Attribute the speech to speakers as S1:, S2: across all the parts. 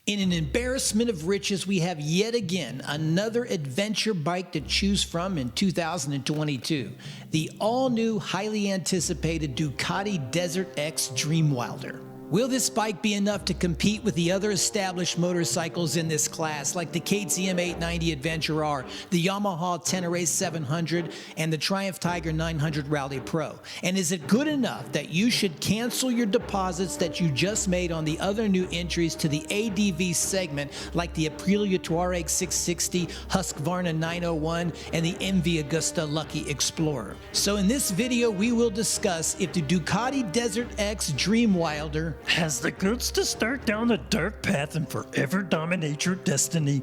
S1: In an embarrassment of riches, we have yet again another adventure bike to choose from in 2022. The all-new, highly anticipated Ducati Desert X Dream Wilder. Will this bike be enough to compete with the other established motorcycles in this class, like the KTM 890 Adventure R, the Yamaha Tenere 700, and the Triumph Tiger 900 Rally Pro? And is it good enough that you should cancel your deposits that you just made on the other new entries to the ADV segment, like the Aprilia Touareg 660, Husqvarna 901, and the MV Agusta Lucky Explorer? So in this video, we will discuss if the Ducati Desert X Dream Wilder
S2: has the goods to start down the dark path and forever dominate your destiny.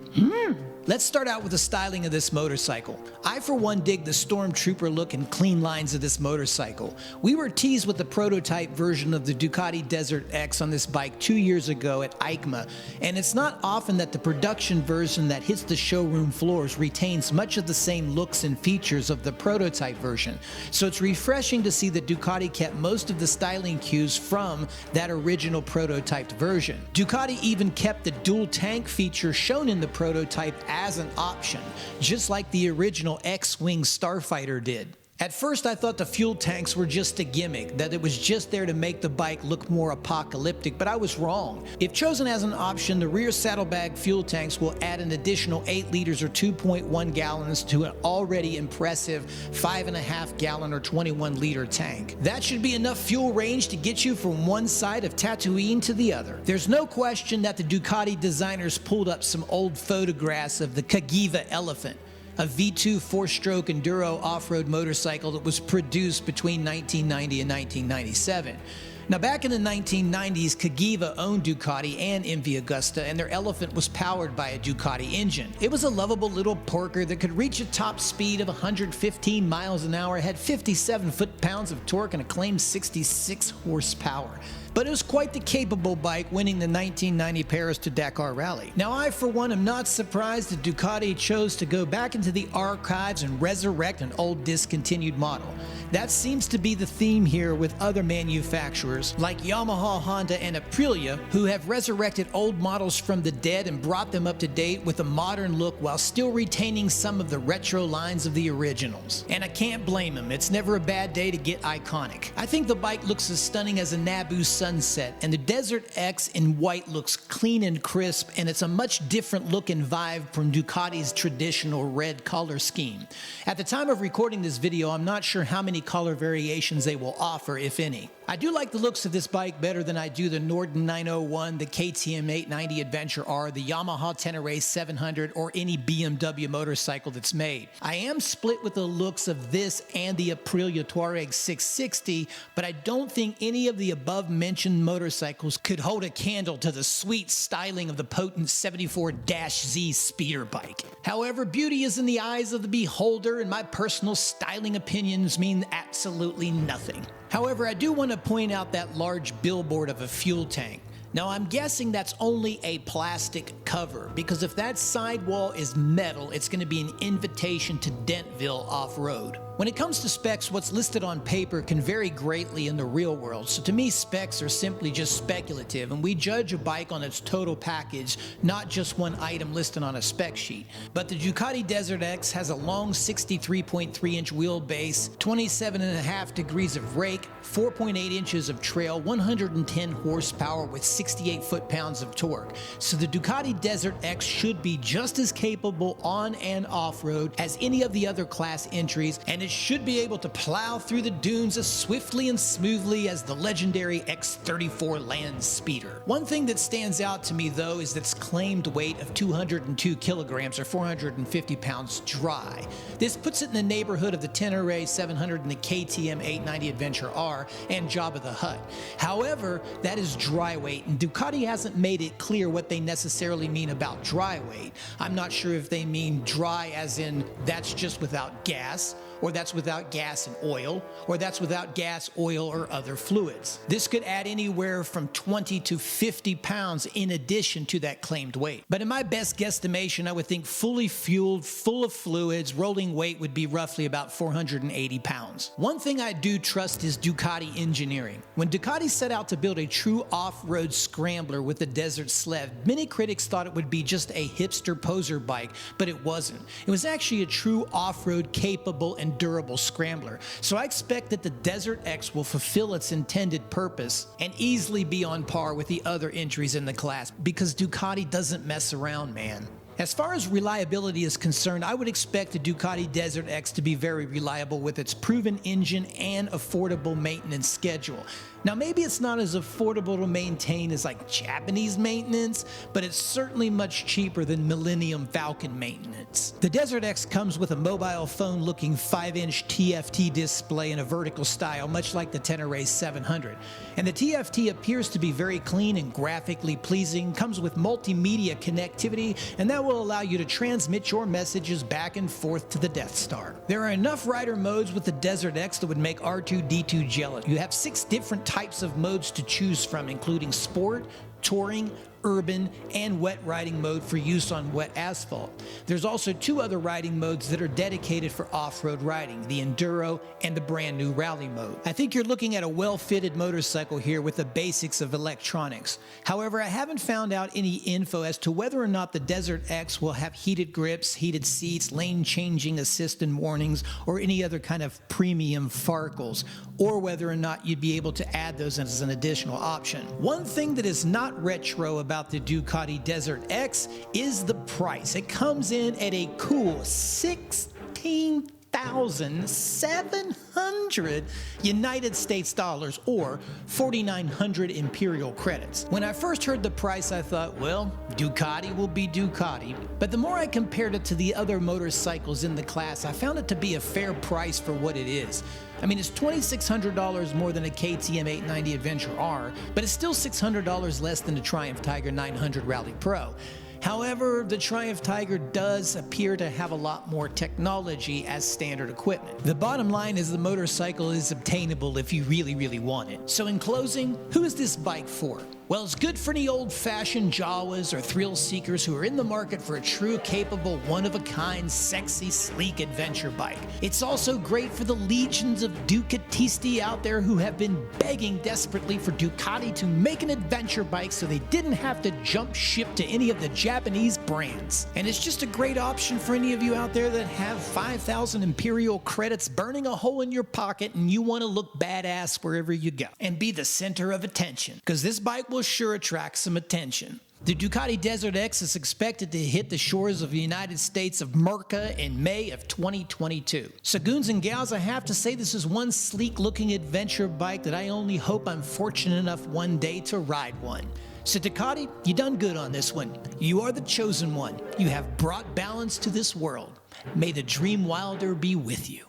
S1: Let's start out with the styling of this motorcycle. I, for one, dig the Stormtrooper look and clean lines of this motorcycle. We were teased with the prototype version of the Ducati Desert X on this bike 2 years ago at EICMA, and it's not often that the production version that hits the showroom floors retains much of the same looks and features of the prototype version. So it's refreshing to see that Ducati kept most of the styling cues from that original prototyped version. Ducati even kept the dual tank feature shown in the prototype as an option, just like the original X-Wing Starfighter did. At first, I thought the fuel tanks were just a gimmick, that it was just there to make the bike look more apocalyptic, but I was wrong. If chosen as an option, the rear saddlebag fuel tanks will add an additional 8 liters or 2.1 gallons to an already impressive 5.5 gallon or 21 liter tank. That should be enough fuel range to get you from one side of Tatooine to the other. There's no question that the Ducati designers pulled up some old photographs of the Cagiva Elephant, a V2 4-stroke enduro off-road motorcycle that was produced between 1990 and 1997. Now, back in the 1990s, Cagiva owned Ducati and MV Agusta, and their Elephant was powered by a Ducati engine. It was a lovable little porker that could reach a top speed of 115 miles an hour, had 57 foot-pounds of torque, and a claimed 66 horsepower. But it was quite the capable bike, winning the 1990 Paris to Dakar Rally. Now, I, for one, am not surprised that Ducati chose to go back into the archives and resurrect an old discontinued model. That seems to be the theme here with other manufacturers like Yamaha, Honda, and Aprilia, who have resurrected old models from the dead and brought them up to date with a modern look while still retaining some of the retro lines of the originals. And I can't blame them. It's never a bad day to get iconic. I think the bike looks as stunning as a Naboo sunset, and the Desert X in white looks clean and crisp, and it's a much different look and vibe from Ducati's traditional red color scheme. At the time of recording this video, I'm not sure how many color variations they will offer, if any. I do like the looks of this bike better than I do the Norden 901, the KTM 890 Adventure R, the Yamaha Tenere 700, or any BMW motorcycle that's made. I am split with the looks of this and the Aprilia Touareg 660, but I don't think any of the above-mentioned motorcycles could hold a candle to the sweet styling of the potent 74-Z speeder bike. However, beauty is in the eyes of the beholder, and my personal styling opinions mean absolutely nothing. However, I do want to point out that large billboard of a fuel tank. Now, I'm guessing that's only a plastic cover, because if that sidewall is metal, it's going to be an invitation to Dentville off-road. When it comes to specs, what's listed on paper can vary greatly in the real world, so to me specs are simply just speculative, and we judge a bike on its total package, not just one item listed on a spec sheet. But the Ducati Desert X has a long 63.3-inch wheelbase, 27.5 degrees of rake, 4.8 inches of trail, 110 horsepower with 68 foot-pounds of torque. So the Ducati Desert X should be just as capable on and off-road as any of the other class entries, and it should be able to plow through the dunes as swiftly and smoothly as the legendary X34 land speeder. One thing that stands out to me, though, is its claimed weight of 202 kilograms or 450 pounds dry. This puts it in the neighborhood of the Tenere 700 and the KTM 890 Adventure R and Jabba the Hutt. However, that is dry weight, and Ducati hasn't made it clear what they necessarily mean about dry weight. I'm not sure if they mean dry as in that's just without gas, or that's without gas and oil, or that's without gas, oil, or other fluids. This could add anywhere from 20 to 50 pounds in addition to that claimed weight. But in my best guesstimation, I would think fully fueled, full of fluids, rolling weight would be roughly about 480 pounds. One thing I do trust is Ducati engineering. When Ducati set out to build a true off-road scrambler with the Desert Sled, many critics thought it would be just a hipster poser bike, but it wasn't. It was actually a true off-road capable and durable scrambler. So I expect that the Desert X will fulfill its intended purpose and easily be on par with the other entries in the class, because Ducati doesn't mess around, man. As far as reliability is concerned, I would expect the Ducati Desert X to be very reliable with its proven engine and affordable maintenance schedule. Now, maybe it's not as affordable to maintain as like Japanese maintenance, but it's certainly much cheaper than Millennium Falcon maintenance. The Desert X comes with a mobile phone looking 5-inch TFT display in a vertical style, much like the Tenere 700. And the TFT appears to be very clean and graphically pleasing, comes with multimedia connectivity, and that will allow you to transmit your messages back and forth to the Death Star. There are enough rider modes with the Desert X that would make R2-D2 jealous. You have 6 different types of modes to choose from, including sport, touring, urban, and wet riding mode for use on wet asphalt. There's also 2 other riding modes that are dedicated for off-road riding, the Enduro and the brand new Rally mode. I think you're looking at a well-fitted motorcycle here with the basics of electronics. However, I haven't found out any info as to whether or not the Desert X will have heated grips, heated seats, lane-changing assist and warnings, or any other kind of premium farkles, or whether or not you'd be able to add those as an additional option. One thing that is not retro about the Ducati Desert X is the price. It comes in at a cool $16,700 United States dollars, or 4,900 Imperial credits. When I first heard the price, I thought, well, Ducati will be Ducati. But the more I compared it to the other motorcycles in the class, I found it to be a fair price for what it is. I mean, it's $2,600 more than a KTM 890 Adventure R, but it's still $600 less than the Triumph Tiger 900 Rally Pro. However, the Triumph Tiger does appear to have a lot more technology as standard equipment. The bottom line is the motorcycle is obtainable if you really want it. So in closing, who is this bike for? Well, it's good for any old-fashioned Jawas or thrill seekers who are in the market for a true, capable, one-of-a-kind, sexy, sleek adventure bike. It's also great for the legions of Ducatisti out there who have been begging desperately for Ducati to make an adventure bike so they didn't have to jump ship to any of the Japanese brands. And it's just a great option for any of you out there that have 5,000 Imperial credits burning a hole in your pocket and you want to look badass wherever you go and be the center of attention, because this bike will sure attract some attention. The Ducati Desert X is expected to hit the shores of the United States of America in May of 2022. So goons and gals, I have to say this is one sleek looking adventure bike that I only hope I'm fortunate enough one day to ride one. So Ducati, you done good on this one. You are the chosen one. You have brought balance to this world. May the Dream Wilder be with you.